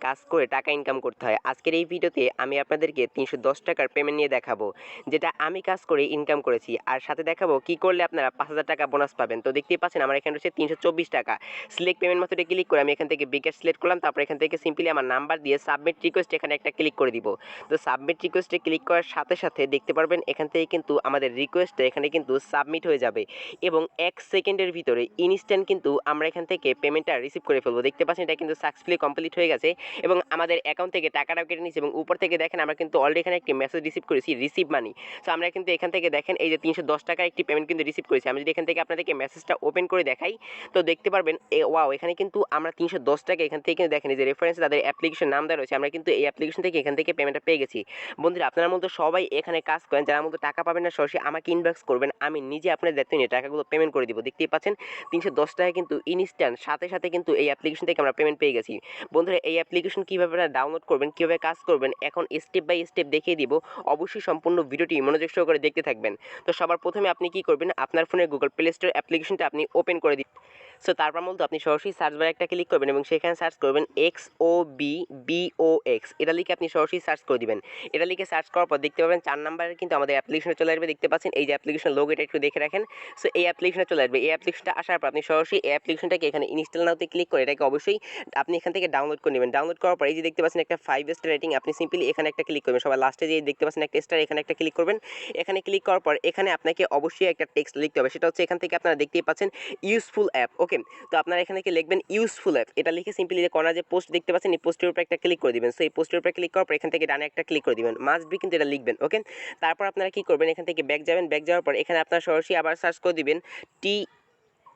কাজ করে টাকা ইনকাম করতে হয়। আজকের এই ভিডিওতে আমি আপনাদেরকে ৩১০ টাকার পেমেন্ট নিয়ে দেখাবো, যেটা আমি কাজ করে ইনকাম করেছি। আর সাথে দেখাবো কি করলে আপনারা ৫,০০০ টাকা বোনাস পাবেন। তো দেখতেই পাচ্ছেন আমার এখানে রয়েছে ৩২৪ টাকা। সিলেক্ট পেমেন্ট মেথডে ক্লিক করে আমি এখান থেকে বিকাশ সিলেক্ট করলাম। তারপর এখান থেকে সিম্পলি আমার নাম্বার দিয়ে সাবমিট রিকোয়েস্ট এখানে একটা ক্লিক করে দিব। তো সাবমিট রিকোয়েস্টে ক্লিক করার সাথে সাথে দেখতে পারবেন এখান থেকে কিন্তু আমাদের রিকোয়েস্টটা এখানে কিন্তু সাবমিট হয়ে যাবে এবং ১ সেকেন্ডের ভিতরে ইনস্ট্যান্ট কিন্তু আমরা এখান থেকে পেমেন্টটা রিসিভ করে ফেলবো। দেখতে পাচ্ছেন এটা কিন্তু সাকসেসফুলি কমপ্লিট হয়ে গেছে এবং আমাদের অ্যাকাউন্ট থেকে টাকাটাও কেটে নিয়েছে এবং উপর থেকে দেখেন আমরা কিন্তু অলরেডি এখানে একটি মেসেজ রিসিভ করেছি, রিসিভ মানি। সো আমরা কিন্তু এখান থেকে দেখেন এই যে ৩১০ টাকার একটি পেমেন্ট কিন্তু রিসিভ করেছি। আমি যদি এখান থেকে আপনাদেরকে মেসেজটা ওপেন করে দেখাই তো দেখতে পারবেন ওয়াও, এখানে কিন্তু আমরা ৩১০ টাকা এখান থেকে কিন্তু দেখেন এই যে রেফারেন্স তাদের অ্যাপ্লিকেশন নাম দেওয়া রয়েছে, আমরা কিন্তু এই অ্যাপ্লিকেশন থেকে এখান থেকে পেমেন্টটা পেয়ে গেছি। বন্ধুরা আপনারা মধ্যে সবাই এখানে কাজ করেন, যারা মধ্যে টাকা পাবেন না সরাসরি আমাকে ইনবক্স করবেন, আমি নিজে আপনার দায়িত্ব নিয়ে টাকাগুলো পেমেন্ট করে দিব। দেখতেই পাচ্ছেন ৩১০ টাকা কিন্তু ইনস্ট্যান্ট সাথে সাথে কিন্তু এই অ্যাপ্লিকেশন থেকে আমরা পেমেন্ট পেয়ে গেছি। বন্ধুরা এই অ্যাপ্লিকেশন কীভাবে ডাউনলোড করবেন, কীভাবে কাজ করবেন এখন স্টেপ বাই স্টেপ দেখিয়ে দিব। অবশ্যই সম্পূর্ণ ভিডিওটি মনোযোগ সহকারে দেখতে থাকবেন। তো সবার প্রথমে আপনি কি করবেন, আপনার ফোনে গুগল প্লে স্টোর অ্যাপ্লিকেশনটা আপনি ওপেন করে দিন। সো তারপর মূলত আপনি সরাসরি সার্চ বারে একটা ক্লিক করবেন এবং সেখানে সার্চ করবেন XOB এটা লিখে আপনি সরাসরি সার্চ করে দিবেন। এটা লিখে সার্চ করার পর দেখতে পাবেন 4 নাম্বারের কিন্তু আমাদের অ্যাপ্লিকেশনে চলে আসবে। দেখতে পাচ্ছেন এই যে অ্যাপ্লিকেশন লোগো, এটা একটু দেখে রাখেন। সো এই অ্যাপ্লিকেশনে চলে আসবে। এই অ্যাপ্লিকেশনটা আসার পর আপনি সরাসরি এই অ্যাপ্লিকেশনটাকে এখানে ইনস্টল নাওতে ক্লিক করে এটাকে অবশ্যই আপনি এখান থেকে ডাউনলোড করে নেবেন। ডাউনলোড করার পর এই যে দেখতে পাচ্ছেন একটা 5 স্টার রেটিং, আপনি সিম্পলি এখানে একটা ক্লিক করবেন। সবার লাস্টে যে দেখতে পাচ্ছেন একটা স্টার, এখানে একটা ক্লিক করবেন। এখানে ক্লিক করার পর এখানে আপনাকে অবশ্যই একটা টেক্সট লিখতে হবে, সেটা হচ্ছে এখান থেকে আপনারা দেখতেই পাচ্ছেন ইউজফুল অ্যাপ। ওকে, তো আপনারা এখানে কি লিখবেন ইউজফুল অ্যাপ, এটা লিখে সিম্পলি যে কর্নার যে পোস্ট দেখতে পাচ্ছেন এই পোস্টের উপর একটা ক্লিক করে দিবেন। সো এই পোস্টের উপর ক্লিক করার পর এখান থেকে ডানে একটা ক্লিক করে দিবেন, মাস্ট বি কিন্তু এটা লিখবেন। ওকে, তারপর আপনারা কি করবেন, এখান থেকে ব্যাক যাবেন। ব্যাক যাওয়ার পর এখানে আপনারা সরাসরি আবার সার্চ করে দিবেন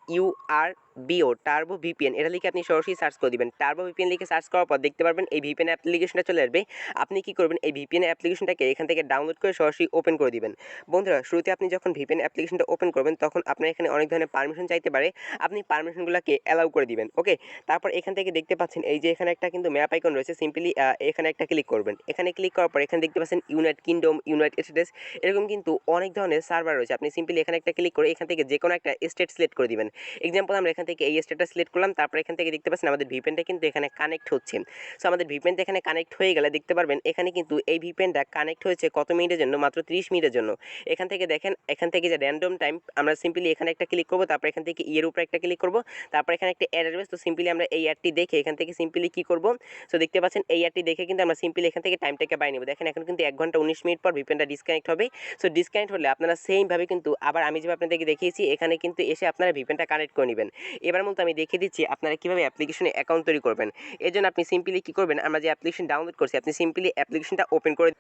TURBO টার্বো ভিপিএন, এটা লিখে আপনি সরাসরি সার্চ করে দিবেন। টার্বো ভিপিএন লিখে সার্চ করার পর দেখতে পারবেন এই ভিপিএন অ্যাপ্লিকেশনটা চলে আসবে। আপনি কি করবেন, এই ভিপিএন অ্যাপ্লিকেশনটাকে এখান থেকে ডাউনলোড করে সরাসরি ওপেন করে দিবেন। বন্ধুরা শুরুতে আপনি যখন ভিপিএন অ্যাপ্লিকেশনটা ওপেন করবেন তখন আপনার এখানে অনেক ধরনের পারমিশন চাইতে পারে, আপনি পারমিশনগুলোকে অ্যালাউ করে দিবেন। ওকে, তারপর এখান থেকে দেখতে পাচ্ছেন এই যে এখানে একটা কিন্তু ম্যাপ আইকন রয়েছে, সিম্পলি এখানে একটা ক্লিক করবেন। এখানে ক্লিক করার পর এখানে দেখতে পাচ্ছেন ইউনাইটেড কিংডম, ইউনাইটেড স্টেটস, এরকম কিন্তু অনেক ধরনের সার্ভার রয়েছে। আপনি সিম্পলি এখানে একটা ক্লিক করে এখান থেকে যে কোনো একটা স্টেট সিলেক্ট করে দিবেন। এক্সাম্পল আমরা এখান থেকে এই স্টেটটা সিলেক্ট করলাম। তারপর এখান থেকে দেখতে পাচ্ছেন আমাদের ভিপিএনটা কিন্তু এখানে কানেক্ট হচ্ছে। সো আমাদের ভিপিএনটা এখানে কানেক্ট হয়ে গেলে দেখতে পারবেন এখানে কিন্তু এই ভিপিএনটা কানেক্ট হয়েছে কত মিনিটের জন্য, মাত্র 30 মিনিটের জন্য। এখান থেকে দেখেন এখান থেকে যে র্যান্ডম টাইম, আমরা সিম্পলি এখানে একটা ক্লিক করব। তারপর এখান থেকে ইয়ের উপরে একটা ক্লিক করব। তারপর এখানে একটা অ্যাড আসবে। তো সিম্পলি আমরা এই অ্যাডটি দেখে এখান থেকে সিম্পলি কি করব, সো দেখতে পাচ্ছেন এই অ্যাডটি দেখে কিন্তু আমরা সিম্পলি এখান থেকে টাইমটাকে বাড়িয়ে নেব। দেখেন এখন কিন্তু 1 ঘন্টা 19 মিনিট পর ভিপিএনটা ডিসকানেক্ট হবে। সো ডিসকানেক্ট হলে আপনারা সেমভাবে কিন্তু আবার আমি যেভাবে আপনাদেরকে দেখিয়েছি এখানে কিন্তু এসে আপনারা ভিপিএনটা কানেক্ট করে নেবেন। এবার মূলত আমি দেখিয়ে দিচ্ছি আপনারা কীভাবে অ্যাপ্লিকেশনে অ্যাকাউন্ট তৈরি করবেন। এর জন্য আপনি সিম্পলি কী করবেন, আমরা যে অ্যাপ্লিকেশন ডাউনলোড করছি আপনি সিম্পলি অ্যাপ্লিকেশনটা ওপেন করে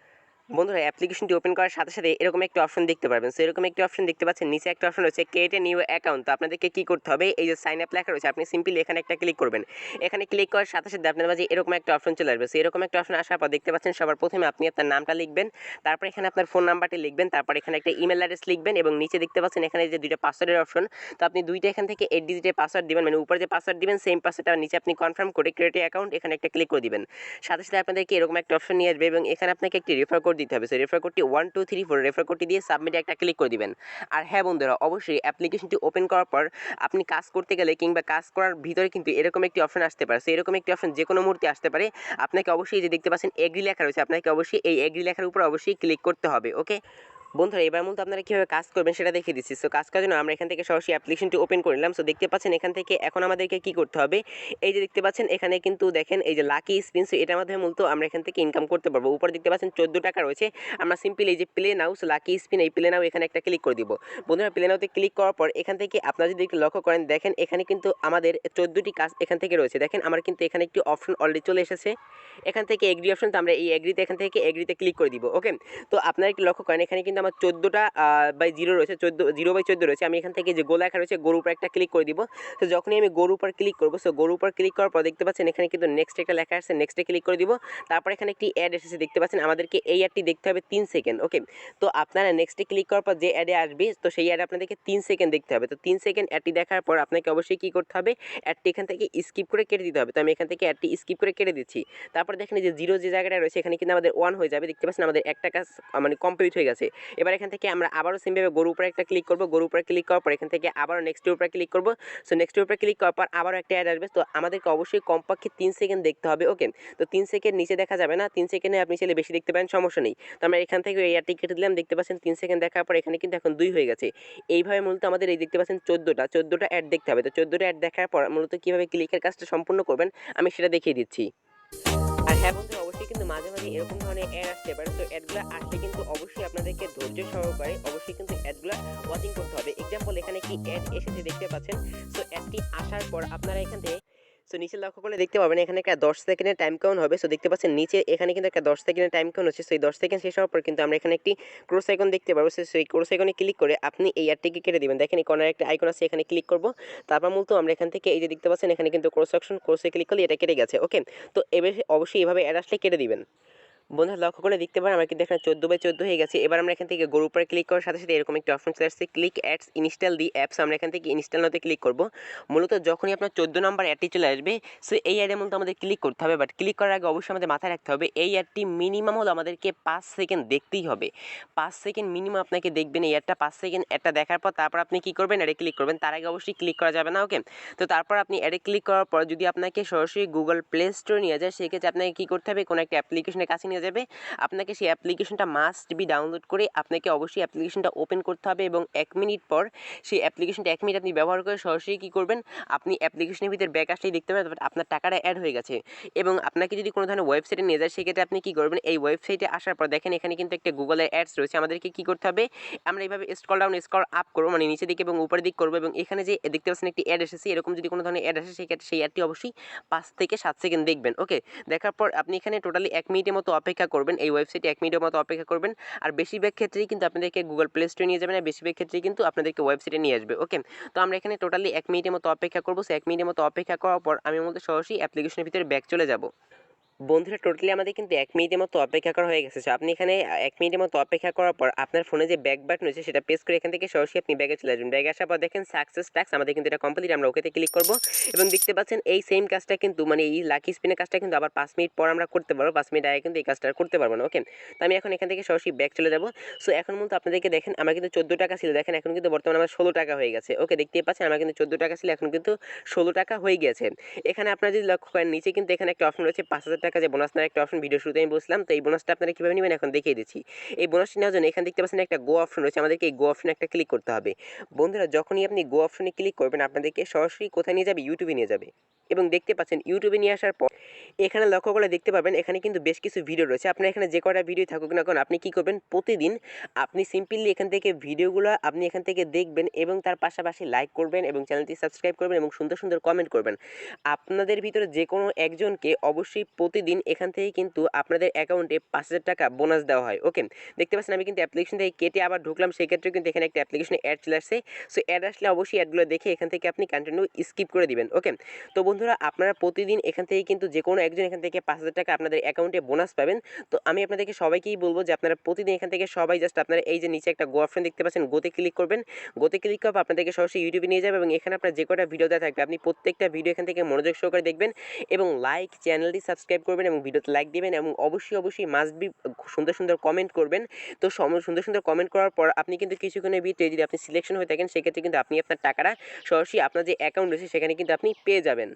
বন্ধুরা অ্যাপ্লিকেশনটি ওপেন করার সাথে সাথে এরকম একটি অপশন দেখতে পারবেন। সো এরকম একটি অপশন দেখতে পাচ্ছেন, নিচে একটা অপশন রয়েছে ক্রিয়েট এ নিউ অ্যাকাউন্ট। তো আপনাদেরকে কী করতে হবে, এই যে সাইন আপ লেখা রয়েছে আপনি সিম্পলি এখানে একটা ক্লিক করবেন। এখানে ক্লিক করার সাথে সাথে আপনার মাঝে এরকম একটা অপশন চলে আসবে। সো এরকম একটা অপশন আসার পর দেখতে পাচ্ছেন সবার প্রথমে আপনি আপনার নামটা লিখবেন, তারপর এখানে আপনার ফোন নাম্বারটি লিখবেন, তারপর এখানে একটা ইমেল অ্যাড্রেস লিখবেন এবং নিচে দেখতে পাচ্ছেন এখানে যে দুইটা পাসওয়ার্ডের অপশন। তো আপনি দুইটা এখান থেকে 8 ডিজিটের পাসওয়ার্ড দিবেন, মানে উপরে যে পাসওয়ার্ড দিবেন সেম পাসওয়ার্ডটা নিচে আপনি কনফার্ম করে ক্রিয়েট অ্যাকাউন্ট এখানে একটা ক্লিক করে দিবেন। সাথে সাথে আপনাদেরকে এরকম একটা অপশন নিয়ে আসবে এবং এখানে আপনাকে একটি রেফার কোড দিতে হবে। সো রেফার কোডটি 1234 রেফার কোডটি দিয়ে সাবমিটে একটা ক্লিক করে দিবেন। আর হ্যাঁ বন্ধুরা অবশ্যই অ্যাপ্লিকেশনটি ওপেন করার পর আপনি কাজ করতে গেলে কিংবা কাজ করার ভিতরে কিন্তু এরকম একটি অপশন আসতে পারে। সো এরকম একটি অপশন যে কোনো মুহূর্তে আসতে পারে। আপনাকে অবশ্যই যে দেখতে পাচ্ছেন এগ্রি লেখা রয়েছে, আপনাকে অবশ্যই এই এগ্রি লেখার উপর অবশ্যই ক্লিক করতে হবে। ওকে বন্ধুরা এবার মূলত আপনারা কীভাবে কাজ করবেন সেটা দেখিয়ে দিচ্ছি। সো কাজ করার জন্য আমরা এখান থেকে সরাসরি অ্যাপ্লিকেশনটি ওপেন করে নিলাম। সো দেখতে পাচ্ছেন এখান থেকে এখন আমাদেরকে কী করতে হবে, এই যে দেখতে পাচ্ছেন এখানে কিন্তু দেখেন এই যে লাকি স্পিন, সো এটার মাধ্যমে মূলত আমরা এখান থেকে ইনকাম করতে পারবো। উপরে দেখতে পাচ্ছেন 14 টাকা রয়েছে, আমরা সিম্পলি এই যে প্লে নাও, সো লাকি স্পিন এই প্লে নাও এখানে একটা ক্লিক করে দিব। বন্ধুরা প্লে নাওতে ক্লিক করার পর এখান থেকে আপনারা যদি একটু লক্ষ্য করেন দেখেন এখানে কিন্তু আমাদের 14টি কাজ এখান থেকে রয়েছে। দেখেন আমার কিন্তু এখানে একটি অপশন অলরেডি চলে এসেছে, এখান থেকে এগ্রি অপশন, তো আমরা এই এগ্রিতে এখান থেকে এগ্রিতে ক্লিক করে দিব। ওকে, তো আপনারা একটু লক্ষ্য করেন এখানে কিন্তু আমার 14টা বাই 0 রয়েছে, 0/14 রয়েছে। আমি এখান থেকে যে গোল লেখা রয়েছে গরুর উপর একটা ক্লিক করে দিব। তো যখনই আমি গরুর উপর ক্লিক করবো, সো গরুর উপর ক্লিক করার পর দেখতে পাচ্ছেন এখানে কিন্তু নেক্সট একটা লেখা আসছে, নেক্সটে ক্লিক করে দিব। তারপর এখানে একটি অ্যাড এসেছে দেখতে পাচ্ছেন, আমাদেরকে এই অ্যাডটি দেখতে হবে 3 সেকেন্ড। ওকে, তো আপনারা নেক্সটে ক্লিক করার পর যে অ্যাডে আসবে তো সেই অ্যাড আপনাদেরকে 3 সেকেন্ড দেখতে হবে। তো 3 সেকেন্ড অ্যাডটি দেখার পর আপনাকে অবশ্যই কী করতে হবে, অ্যাডটি এখান থেকে স্কিপ করে কেটে দিতে হবে। তো আমি এখান থেকে অ্যাডটি স্কিপ করে কেটে দিচ্ছি। তারপর দেখেন যে 0 যে জায়গাটা রয়েছে এখানে কিন্তু আমাদের 1 হয়ে যাবে। দেখতে পাচ্ছেন আমাদের একটা কাজ মানে কমপ্লিট হয়ে গেছে। এবার এখান থেকে আমরা আবারও সেমভাবে গরুর উপরে একটা ক্লিক করব, গরুর উপরে ক্লিক করার পর এখান থেকে আবারও নেক্সটের উপরে ক্লিক করব। সো নেক্সটের উপরে ক্লিক করার পর আবারও একটা অ্যাড আসবে। তো আমাদেরকে অবশ্যই কমপক্ষে 3 সেকেন্ড দেখতে হবে। ওকে, তো 3 সেকেন্ড নিচে দেখা যাবে না, 3 সেকেন্ডে আপনি চাইলে বেশি দেখতে পারেন, সমস্যা নেই। তো আমরা এখান থেকে এই অ্যাডটি কেটে দিলাম, দেখতে পাচ্ছেন 3 সেকেন্ড দেখার পর এখানে কিন্তু এখন 2 হয়ে গেছে। এইভাবে মূলত আমাদের এই দেখতে পাচ্ছেন 14টা অ্যাড দেখতে হবে। তো 14টা অ্যাড দেখার পর মূলত কীভাবে ক্লিকের কাজটা সম্পূর্ণ করবেন আমি সেটা দেখিয়ে দিচ্ছি। আর হ্যাঁ বন্ধুরা, অবশ্যই কিন্তু মাঝে মাঝে এরকম ধরনের অ্যাড আসতে পারে। তো অ্যাডগুলো আসলে কিন্তু অবশ্যই আপনাদেরকে ধৈর্য সহকারে অবশ্যই কিন্তু অ্যাডগুলো ওয়াচিং করতে হবে। এক্সাম্পল এখানে কি অ্যাড এসেছে দেখতে পাচ্ছেন। সো অ্যাডটি আসার পর আপনারা এখান থেকে নিচে লক্ষ্য করলে দেখতে পাবেন এখানে একটা 10 সেকেন্ডের টাইম কাউন্ট হবে। সো দেখতে পাচ্ছেন নিচে এখানে কিন্তু একটা 10 সেকেন্ডের টাইম কাউন্ট হচ্ছে। সেই 10 সেকেন্ড শেষ হওয়ার পর কিন্তু আমরা এখানে একটি ক্রস আইকন দেখতে পারবো। সেই ক্রস আইকনে ক্লিক করে আপনি এই অ্যাডটিকে কেটে দিবেন। দেখেন এই কর্নারে একটা আইকন আছে, এখানে ক্লিক করব। তারপর মূলত আমরা এখান থেকে এই যে দেখতে পাচ্ছেন এখানে কিন্তু ক্রসে ক্লিক করলে এটা কেটে গেছে। ওকে, তো এবার অবশ্যই এভাবে অ্যাড আসলে কেটে দিবেন। বন্ধুরা লক্ষ্য করে দেখতে পারেন আমরা কিন্তু এখানে 14/14 হয়ে গেছে। এবার আমরা এখান থেকে গরুর উপরে ক্লিক করার সাথে সাথে এরকম একটা অপশন চলে আসছে, ক্লিক অ্যাডস ইনস্টল দি অ্যাপস। আমরা এখান থেকে ইনস্টল নাওতে ক্লিক করব। মূলত যখনই আপনার 14 নম্বর অ্যাডটি চলে আসবে, সো এই অ্যাডের মূলত আমাদের ক্লিক করতে হবে। বাট ক্লিক করার আগে অবশ্যই আমাদের মাথায় রাখতে হবে এই অ্যাডটি মিনিমাম হলো আমাদেরকে 5 সেকেন্ড দেখতেই হবে। 5 সেকেন্ড মিনিমাম আপনাকে দেখবেন এই অ্যাডটা। 5 সেকেন্ড অ্যাডটা দেখার পর তারপর আপনি কী করবেন, অ্যাডে ক্লিক করবেন। তার আগে অবশ্যই ক্লিক করা যাবে না। ওকে, তো তারপর আপনি অ্যাডে ক্লিক করার পর যদি আপনাকে সরাসরি গুগল প্লে স্টোরে নিয়ে যায়, সেক্ষেত্রে আপনাকে কী করতে হবে, কোনো একটা অ্যাপ্লিকেশনের কাছে নিয়ে যাবে। আপনাকে সেই অ্যাপ্লিকেশনটা মাস্ট বি ডাউনলোড করে আপনাকে অবশ্যই অ্যাপ্লিকেশনটা ওপেন করতে হবে এবং 1 মিনিট পর সেই অ্যাপ্লিকেশনটা 1 মিনিট আপনি ব্যবহার করে সরাসরি কী করবেন, আপনি অ্যাপ্লিকেশনের ভিতরে ব্যাকআসটাই দেখতে পাবেন আপনার টাকাটা অ্যাড হয়ে গেছে। এবং আপনাকে যদি কোনো ধরনের ওয়েবসাইটে নিয়ে যায়, সেক্ষেত্রে আপনি কী করবেন, এই ওয়েবসাইটে আসার পর দেখেন এখানে কিন্তু একটা গুগলের অ্যাডস রয়েছে। আমাদেরকে কী করতে হবে, আমরা এইভাবে স্ক্রল ডাউন স্ক্রল আপ করবো, মানে নিচের দিকে এবং উপরের দিক করবো, এবং এখানে যে দেখতে পাচ্ছেন একটি অ্যাড এসেছে, এরকম যদি কোনো ধরনের অ্যাড আসে সেক্ষেত্রে সেই অ্যাডটি অবশ্যই 5 থেকে 7 সেকেন্ড দেখবেন। ওকে, দেখার পর আপনি এখানে টোটালি 1 মিনিটের মতো অপেক্ষা করবেন, এই ওয়েবসাইটে 1 মিনিটের মতো অপেক্ষা করবেন। আর বেশিরভাগ ক্ষেত্রেই কিন্তু আপনাদেরকে গুগল প্লে স্টোরে নিয়ে যাবে না, বেশিরভাগ ক্ষেত্রেই কিন্তু আপনাদেরকে ওয়েবসাইটে নিয়ে আসবে। ওকে, তো আমরা এখানে টোটালি 1 মিনিটের মতো অপেক্ষা করবো। সো 1 মিনিটের মতো অপেক্ষা করার পর আমি মূলত সরাসরি অ্যাপ্লিকেশনের ভিতরে ব্যাক চলে যাব। বন্ধুরা টোটালি আমাদের কিন্তু 1 মিনিটের মতো অপেক্ষা করা হয়ে গেছে। আপনি এখানে 1 মিনিটের মতো অপেক্ষা করার পর আপনার ফোনে যে ব্যাক বাটন রয়েছে সেটা প্রেস করে এখান থেকে সরাসরি আপনি ব্যাগে চলে আসবেন। ব্যাগে আসার পর দেখেন সাকসেস টাস্ক, আমাদের কিন্তু এটা কমপ্লিট। আমরা ওকেতে ক্লিক করব এবং দেখতে পাচ্ছেন এই সেম কাজটা কিন্তু মানে এই লাকি স্পিনের কাজটা কিন্তু আবার 5 মিনিট পর আমরা করতে পারবো। 5 মিনিট আগে কিন্তু এই কাজটা করতে পারবো না। ওকে, তো আমি এখন এখান থেকে সরাসরি ব্যাক চলে যাব। সো এখন মূলত আপনাদেরকে দেখেন আমার কিন্তু 14 টাকা ছিল, দেখেন এখন কিন্তু বর্তমানে আমার 16 টাকা হয়ে গেছে। ওকে, দেখতেই পাচ্ছেন আমার কিন্তু 14 টাকা ছিল, এখন কিন্তু 16 টাকা হয়ে গেছে। এখানে আপনারা যদি লক্ষ্য করেন নিচে কিন্তু এখানে একটা অপশন রয়েছে 5000 টাকা যে বোনাস নেওয়ার একটা অপশন, ভিডিও শুরুতে আমি বলছিলাম। তো এই বোনাসটা আপনারা কীভাবে নেবেন এখন দেখিয়ে দিচ্ছি। এই বোনাসটি নেওয়ার জন্য এখানে দেখতে পাচ্ছেন একটা গো অপশন রয়েছে, আমাদেরকে এই গো অপশনে একটা ক্লিক করতে হবে। বন্ধুরা যখনই আপনি গো অপশনে ক্লিক করবেন আপনাদেরকে সরাসরি কোথায় নিয়ে যাবে, ইউটিউবে নিয়ে যাবে। এবং দেখতে পাচ্ছেন ইউটিউবে নিয়ে আসার পর এখানে লক্ষ্য করে দেখতে পাবেন এখানে কিন্তু বেশ কিছু ভিডিও রয়েছে। আপনার এখানে যে কটা ভিডিও থাকুক না কারণ আপনি কী করবেন, প্রতিদিন আপনি সিম্পলি এখান থেকে ভিডিওগুলো আপনি এখান থেকে দেখবেন এবং তার পাশাপাশি লাইক করবেন এবং চ্যানেলটি সাবস্ক্রাইব করবেন এবং সুন্দর সুন্দর কমেন্ট করবেন। আপনাদের ভিতরে যে কোনো একজনকে অবশ্যই প্রতিদিন এখান থেকে কিন্তু আপনাদের অ্যাকাউন্টে 5000 টাকা বোনাস দেওয়া হয়। ওকে, দেখতে পাচ্ছেন আমি কিন্তু অ্যাপ্লিকেশন থেকে কেটে আবার ঢুকলাম, সেক্ষেত্রে কিন্তু এখানে একটা অ্যাপ্লিকেশনে অ্যাড চলে আসছে। সো অ্যাড আসলে অবশ্যই অ্যাডগুলো দেখে এখান থেকে আপনি কন্টিনিউ স্কিপ করে দিবেন। ওকে, তো বন্ধুরা আপনারা প্রতিদিন এখান থেকে কিন্তু যে কোনো একজন এখান থেকে 5000 টাকা আপনাদের অ্যাকাউন্টে বোনাস পাবেন। তো আমি আপনাদেরকে সবাইকেই বলবো যে আপনারা প্রতিদিন এখান থেকে সবাই জাস্ট আপনারা এই যে নিচে একটা গো অপশন দেখতে পাচ্ছেন, গোতে ক্লিক করবেন। গোতে ক্লিক করার আপনাদেরকে সরাসরি ইউটিউবে নিয়ে যাবে এবং এখানে আপনার যে কটা ভিডিও দেওয়া থাকবে আপনি প্রত্যেকটা ভিডিও এখান থেকে মনোযোগ সহকারে দেখবেন এবং লাইক চ্যানেলটি সাবস্ক্রাইব করবেন এবং ভিডিওতে লাইক দিবেন এবং অবশ্যই মাস্ট বি সুন্দর সুন্দর কমেন্ট করবেন। তো সুন্দর সুন্দর কমেন্ট করার পর আপনি কিন্তু কিছুক্ষণের ভিতরে যদি আপনি সিলেকশন হয়ে থাকেন সেক্ষেত্রে কিন্তু আপনি আপনার টাকাটা সরাসরি আপনার যে অ্যাকাউন্ট রয়েছে সেখানে কিন্তু আপনি পেয়ে যাবেন।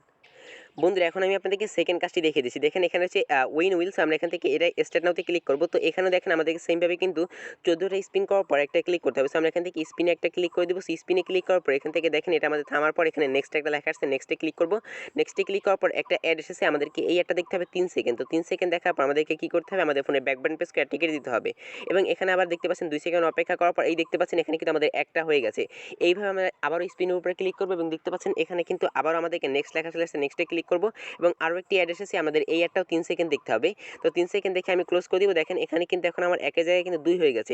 বন্ধুরা এখন আমি আপনাদেরকে সেকেন্ড কাজটি দেখিয়ে দিচ্ছি। দেখেন এখানে হচ্ছে উইন উইলস, আমরা এখান থেকে এটা স্টার্ট নাওতে ক্লিক করবো। তো এখানে দেখেন আমাদেরকে সেমভাবে কিন্তু 14টা স্পিন করার পর একটা ক্লিক করতে হবে। সো আমরা এখান থেকে স্পিনে একটা ক্লিক করে দেবো। স্পিনে ক্লিক করার পর এখান থেকে দেখেন এটা আমাদের থামার পর এখানে নেক্সট একটা লেখা আসছে, নেক্সটে ক্লিক করবো। নেক্সটে ক্লিক করার পর একটা অ্যাড এসেছে, আমাদেরকে এই একটা দেখতে হবে 3 সেকেন্ড। তো 3 সেকেন্ড দেখার পর আমাদেরকে কী করতে হবে, আমাদের ফোনে ব্যাক বাটন প্রেস করে টিকেট দিতে হবে এবং এখানে আবার দেখতে পাচ্ছেন 2 সেকেন্ড অপেক্ষা করার পর এই দেখতে পাচ্ছেন এখানে কিন্তু আমাদের একটা হয়ে গেছে। এইভাবে আমরা আবারও স্পিনের উপরে ক্লিক করবো এবং দেখতে পাচ্ছেন এখানে কিন্তু আবারও আমাদেরকে নেক্সট লেখা চলে আসছে, নেক্সটে ক্লিক করবো এবং আরও একটি অ্যাড এসেছে, আমাদের এই অ্যাডটাও 3 সেকেন্ড দেখতে হবে। তো 3 সেকেন্ড দেখে আমি ক্লোজ করে দিব। দেখেন এখানে কিন্তু এখন আমার একের জায়গায় কিন্তু 2 হয়ে গেছে।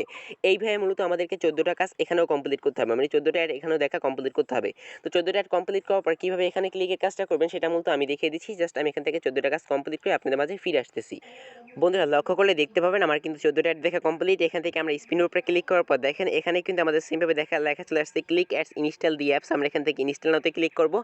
এইভাবে মূলত আমাদেরকে 14টা কাজ এখানেও কমপ্লিট করতে হবে, মানে 14টা অ্যাড এখানেও দেখা কমপ্লিট করতে হবে। তো 14টা অ্যাড কমপ্লিট করার পর কীভাবে এখানে ক্লিকের কাজটা করবেন সেটা মূলত আমি দেখিয়ে দিচ্ছি। জাস্ট আমি এখান থেকে 14টা কাজ কমপ্লিট করে আপনাদের মাঝে ফিরে আসতেছি। বন্ধুরা লক্ষ্য করলে দেখতে পাবেন আমার কিন্তু 14টা অ্যাড দেখা কমপ্লিট। এখান থেকে আমরা স্পিনের উপরে ক্লিক করার পর দেখেন এখানে কিন্তু আমাদের সেমভাবে লেখা চলে আসছে ক্লিক অ্যাডস ইনস্টল দি অ্যাপস। আমরা এখান থেকে ইনস্টল নাওতে ক্লিক করবো।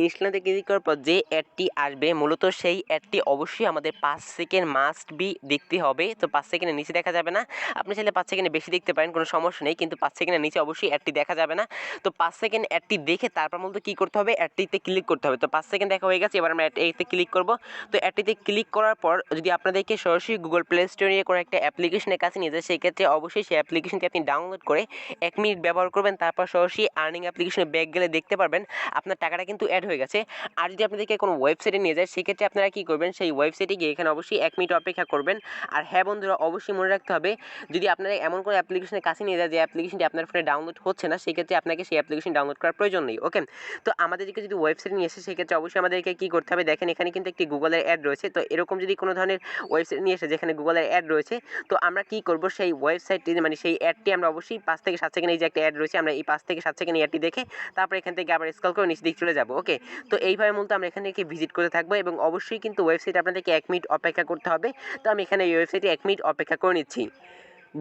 ইনস্টল নাওতে ক্লিক করার পর যে অ্যাড অ্যাডটি আসবে, মূলত সেই অ্যাডটি অবশ্যই আমাদের 5 সেকেন্ড মাস্ট বি দেখতে হবে। তো 5 সেকেন্ডের নিচে দেখা যাবে না। আপনি চাইলে 5 সেকেন্ডে বেশি দেখতে পারেন, কোনো সমস্যা নেই, কিন্তু 5 সেকেন্ডের নিচে অবশ্যই অ্যাডটি দেখা যাবে না। তো 5 সেকেন্ড অ্যাডটি দেখে তারপর মূলত কী করতে হবে, অ্যাডটিতে ক্লিক করতে হবে। তো 5 সেকেন্ড দেখা হয়ে গেছে, এবার আমরা অ্যাডটিতে ক্লিক করব। তো অ্যাডটিতে ক্লিক করার পর যদি আপনাদেরকে সরাসরি গুগল প্লে স্টোরে কোনো একটা অ্যাপ্লিকেশনের কাছে নিয়ে যায়, সেক্ষেত্রে অবশ্যই সেই অ্যাপ্লিকেশনটি আপনি ডাউনলোড করে 1 মিনিট ব্যবহার করবেন। তারপর সরাসরি আর্নিং অ্যাপ্লিকেশনে ব্যাক গেলে দেখতে পারবেন আপনার টাকাটা কিন্তু অ্যাড হয়ে গেছে। আর যদি আপনাদেরকে কোনো ওয়েবসাইটে নিয়ে যায়, সেক্ষেত্রে আপনারা কী করবেন, সেই ওয়েবসাইটে গিয়ে এখানে অবশ্যই 1 মিনিট অপেক্ষা করবেন। আর হ্যাঁ বন্ধুরা, অবশ্যই মনে রাখতে হবে, যদি আপনারা এমন কোনো অ্যাপ্লিকেশনের কাছে নিয়ে যায় যে অ্যাপ্লিকেশনটি আপনার ফোনে ডাউনলোড হচ্ছে না, সেক্ষেত্রে আপনাকে সেই অ্যাপ্লিকেশন ডাউনলোড করার প্রয়োজন নেই। ওকে, তো আমাদেরকে যদি ওয়েবসাইটে নিয়ে এসে, সেক্ষেত্রে অবশ্যই আমাদেরকে কী করতে হবে, দেখেন এখানে কিন্তু একটি গুগলের অ্যাড রয়েছে। তো এরকম যদি কোনো ধরনের ওয়েবসাইট নিয়ে এসে যেখানে গুগলের অ্যাড রয়েছে, তো আমরা কী করব, সেই ওয়েবসাইটটি মানে সেই অ্যাডটি আমরা অবশ্যই 5 থেকে 7 সেকেন্ড, এই যে একটা অ্যাড রয়েছে, আমরা এই 5 থেকে 7 সেকেন্ড অ্যাডটি দেখে তারপর এখান থেকে আবার স্ক্রল করে নিচে দিকে চলে যাব। ওকে, তো এইভাবে মূলত আমরা এখান থেকে ভিজিট করতে থাকবো এবং অবশ্যই কিন্তু ওয়েবসাইট আপনাদেরকে 1 মিনিট অপেক্ষা করতে হবে। তো আমি এখানে এই ওয়েবসাইটে 1 মিনিট অপেক্ষা করে নিচ্ছি।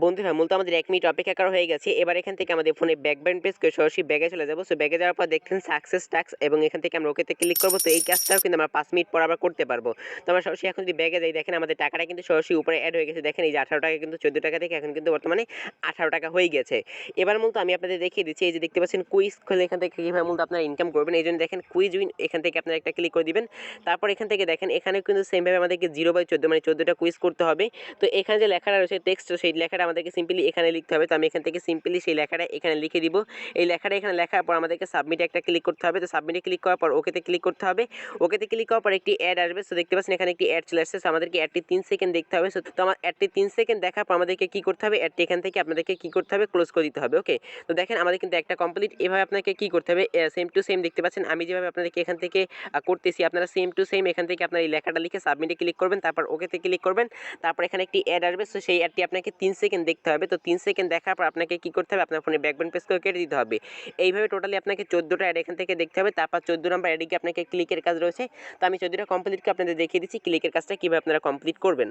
বন্ধুরা, মূলত আমাদের 1 মিনিট অপেক্ষা করা হয়ে গেছে। এবার এখান থেকে আমাদের ফোনে ব্যাক বাটন প্রেস করে সরাসরি ব্যাগে চলে যাবো। সো ব্যাগে যাওয়ার পর দেখছেন সাকসেস টাস্ক, এবং এখান থেকে আমরা ওকেতে ক্লিক করবো। তো এই কাজটাও কিন্তু আমরা 5 মিনিট পর আবার করতে পারবো। তো আমরা সরাসরি এখন যদি ব্যাগে যাই, দেখেন আমাদের টাকাটা কিন্তু সরাসরি উপরে অ্যাড হয়ে গেছে। দেখেন এই যে 18 টাকা কিন্তু 14 টাকা থেকে এখন কিন্তু বর্তমানে 18 টাকা হয়ে গেছে। এবার মূলত আমি আপনাদের দেখিয়ে দিচ্ছি, এই যে দেখতে পাচ্ছেন কুইজ খুলে এখান থেকে কীভাবে মূলত আপনারা ইনকাম করবেন। এই জন্য দেখেন কুইজ উইন, এখান থেকে আপনারা একটা ক্লিক করে দিবেন। তারপর এখান থেকে দেখেন এখানেও কিন্তু সেমভাবে আমাদেরকে 0/14 মানে 14টা কুইজ করতে হবে। তো এখানে যে লেখাটা রয়েছে টেক্সট, সেই লেখাটা আমাদেরকে সিম্পলি এখানে লিখতে হবে। তো আমি এখান থেকে সিম্পলি সেই লেখাটা এখানে লিখে দিব। এই লেখাটা এখানে লেখার পর আমাদেরকে সাবমিটে একটা ক্লিক করতে হবে। তো সাবমিটে ক্লিক করার পর ওকেতে ক্লিক করতে হবে। ওকেতে ক্লিক করার পর একটি অ্যাড আসবে। সো দেখতে পাচ্ছেন এখানে একটি অ্যাড চলে আসছে। আমাদেরকে অ্যাডটি 3 সেকেন্ড দেখতে হবে। সো তো আমার অ্যাডটি 3 সেকেন্ড দেখার পর আমাদেরকে কী করতে হবে, অ্যাডটি এখান থেকে আপনাদেরকে কী করতে হবে, ক্লোজ করে দিতে হবে। ওকে, তো দেখেন আমাদের কিন্তু একটা কমপ্লিট। এভাবে আপনাকে কী করতে হবে, সেম টু সেম দেখতে পাচ্ছেন আমি যেভাবে আপনাদেরকে এখান থেকে করতেছি, আপনারা সেম টু সেম এখান থেকে আপনার এই লেখাটা লিখে সাবমিটে ক্লিক করবেন, তারপর ওকেতে ক্লিক করবেন। তারপর এখানে একটি অ্যাড আসবে। সো সেই অ্যাডটি আপনাকে 3 সেকেন্ড দেখতে হবে। তো 3 সেকেন্ড দেখার পর আপনাকে কী করতে হবে, আপনার ফোনে ব্যাক বাটন প্রেস করে কেটে দিতে হবে। এইভাবে টোটালি আপনাকে 14টা অ্যাড এখান থেকে দেখতে হবে। তারপর 14 নম্বর অ্যাডে গিয়ে আপনাকে ক্লিকের কাজ রয়েছে। তো আমি 14টা কমপ্লিটকে আপনাদের দেখিয়ে দিচ্ছি ক্লিকের কাজটা কীভাবে আপনারা কমপ্লিট করবেন।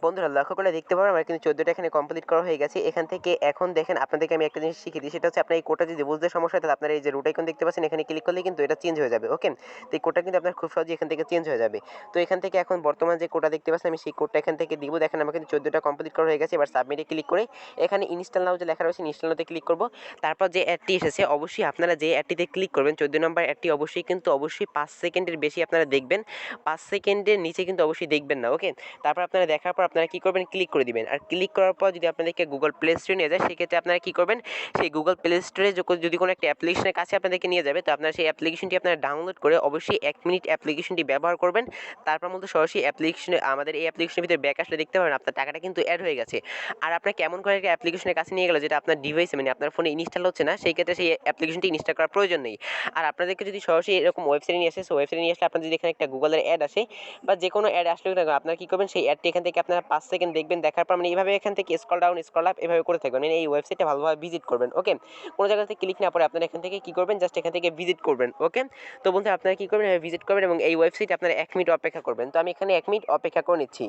বন্ধুরা, লক্ষ্য করে দেখতে পাবেন আমার কিন্তু 14টা এখানে কমপ্লিট করা হয়ে গেছে। এখান থেকে এখন দেখেন আপনাদেরকে আমি একটা জিনিস শিখিয়ে দিই, সেটা হচ্ছে আপনার এই কোডটা যদি বুঝতে সমস্যা হয়, তাহলে আপনার এই যে রুট আইকন দেখতে পাচ্ছেন, এখানে ক্লিক করলে কিন্তু এটা চেঞ্জ হয়ে যাবে। ওকে, তো এই কোডটা কিন্তু আপনার খুব সহজেই এখান থেকে চেঞ্জ হয়ে যাবে। তো এখান থেকে এখন বর্তমান যে কোডটা দেখতে পাচ্ছেন, আমি সেই কোডটা এখান থেকে দিব। দেখেন আমার কিন্তু 14টা কমপ্লিট করা হয়ে গেছে। এবার সাবমিটে ক্লিক করে এখানে ইনস্টল নাও যে লেখা রয়েছে, ইনস্টল নাওতে ক্লিক করব। তারপর যে অ্যাডটি এসেছে, অবশ্যই আপনারা যে অ্যাডটিতে ক্লিক করবেন 14 নম্বর অ্যাডটি অবশ্যই কিন্তু অবশ্যই 5 সেকেন্ডের বেশি আপনারা দেখবেন। 5 সেকেন্ডের নিচে কিন্তু অবশ্যই দেখবেন না। ওকে, তারপর আপনারা দেখার পর আপনারা কী করবেন, ক্লিক করে দিবেন। আর ক্লিক করার পর যদি আপনাদেরকে গুগল প্লে স্টোরে নিয়ে যায়, সেক্ষেত্রে আপনারা কী করবেন, সেই গুগল প্লে স্টোরে যদি কোনো একটা অ্যাপ্লিকেশনের কাছে আপনাদেরকে নিয়ে যাবে, তো আপনারা সেই অ্যাপ্লিকেশনটি আপনারা ডাউনলোড করে অবশ্যই 1 মিনিট অ্যাপ্লিকেশনটি ব্যবহার করবেন। তারপর মধ্যে সরাসরি অ্যাপ্লিকেশনে আমাদের এই অ্যাপ্লিকেশনের ভিতরে ব্যাক আসলে দেখতে পাবেন আপনার টাকাটা কিন্তু অ্যাড হয়ে গেছে। আর আপনার কেমন করে একটা অ্যাপ্লিকেশনের কাছে নিয়ে গেল যেটা আপনার ডিভাইসে মানে আপনার ফোনে ইনস্টল হচ্ছে না, সেই ক্ষেত্রে সেই অ্যাপ্লিকেশনটি ইনস্টল করার প্রয়োজন নেই। আর আপনাদেরকে যদি সরাসরি এরকম ওয়েবসাইটে নিয়ে আসে, ওয়েবসাইটে নিয়ে আসলে আপনার যদি এখানে একটা গুগলের অ্যাড আসে বা যে কোনো অ্যাড আসলে আপনারা কী করবেন, সেই অ্যাডটি এখান থেকে আপনারা 5 সেকেন্ড দেখবেন। দেখার পর মানে এইভাবে এখান থেকে স্ক্রল ডাউন স্ক্রল আপ এভাবে করে থাকবেন, মানে এই ওয়েবসাইটে ভালোভাবে ভিজিট করবেন। ওকে, কোনো জায়গাতে ক্লিক না করে আপনারা এখান থেকে কী করবেন, জাস্ট এখান থেকে ভিজিট করবেন। ওকে, তো বন্ধু আপনারা কী করবেন, ভিজিট করবেন এবং এই ওয়েবসাইটে আপনারা 1 মিনিট অপেক্ষা করবেন। তো আমি এখানে 1 মিনিট অপেক্ষা করে নিচ্ছি।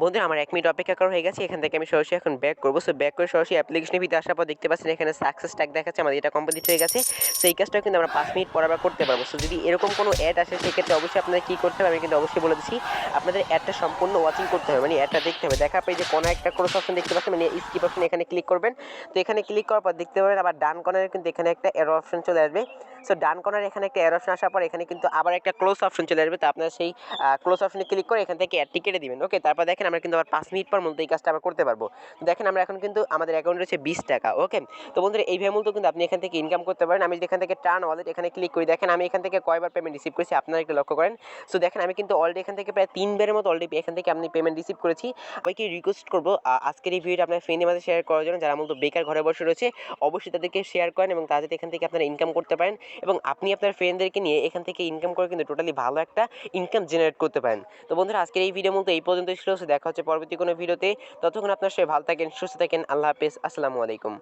বন্ধুরা, আমার 1 মিনিট অপেক্ষা করা হয়ে গেছে। এখান থেকে আমি সরাসরি এখন ব্যাক করবো। সো ব্যাক করে সরাসরি অ্যাপ্লিকেশনের ভিতরে আসার পর দেখতে পাচ্ছেন এখানে সাকসেস ট্যাগ দেখাচ্ছে, আমাদের এটা কমপ্লিট হয়ে গেছে। সো এই কাজটাও কিন্তু আমরা 5 মিনিট পর আবার করতে পারবো। সো যদি এরকম কোনো অ্যাড আসে, সেক্ষেত্রে অবশ্যই আপনাদের কী করতে হবে, আমি কিন্তু অবশ্যই বলে দিচ্ছি, আপনাদের অ্যাডটা সম্পূর্ণ ওয়াচিং করতে হবে, মানে অ্যাডটা দেখতে হবে। দেখার পরে যে কোনো একটা ক্রস অপশন দেখতে পাচ্ছেন, মানে স্কিপ অপশন, এখানে ক্লিক করবেন। তো এখানে ক্লিক করার পর দেখতে পাবেন আবার ডান কর্নারে কিন্তু এখানে একটা এরো অপশন চলে আসবে। সো ডান কর্নারে এখানে একটা এরো অপশন আসার পর এখানে কিন্তু আবার একটা ক্লোজ অপশন চলে আসবে। তো আপনারা সেই ক্লোজ অপশনে ক্লিক করে এখান থেকে অ্যাডটি কেটে দিবেন। ওকে, তারপর দেখেন আমরা কিন্তু আবার 5 মিনিট পর মূলত এই কাজটা আমরা করতে পারবো। দেখেন আমরা এখন কিন্তু আমাদের অ্যাকাউন্টে রয়েছে 20 টাকা। ওকে, তো বন্ধুরা এইভাবে মূলত কিন্তু আপনি এখান থেকে ইনকাম করতে পারেন। আমি যদি এখান থেকে টার্ন ওয়ালেট এখানে ক্লিক করি, দেখেন আমি এখান থেকে কয়বার পেমেন্ট রিসিভ করেছি আপনারা একটু লক্ষ্য করেন। সো দেখেন আমি কিন্তু অলরেডি এখান থেকে প্রায় 3 বারের মতো অলরেডি এখান থেকে আমি পেমেন্ট রিসিভ করেছি। সবাইকে রিকোয়েস্ট করবো আজকের এই ভিডিওটা আপনার ফ্রেন্ডের মাঝে শেয়ার করার জন্য, যারা মূলত বেকার ঘরে বসে রয়েছে, অবশ্যই তাদেরকে শেয়ার করেন এবং তাদের এখান থেকে আপনারা ইনকাম করতে পারেন এবং আপনি আপনার ফ্রেন্ডদেরকে নিয়ে এখান থেকে ইনকাম করে কিন্তু টোটালি ভালো একটা ইনকাম জেনারেট করতে পারেন। তো বন্ধুরা, আজকের এই ভিডিও মূলত এই পর্যন্তই ছিল। দেখা হচ্ছে পরবর্তী কোনো ভিডিওতে। ততক্ষণ আপনার সবাই ভালো থাকেন, সুস্থ থাকেন। আল্লাহ হাফেজ, আসসালামু আলাইকুম।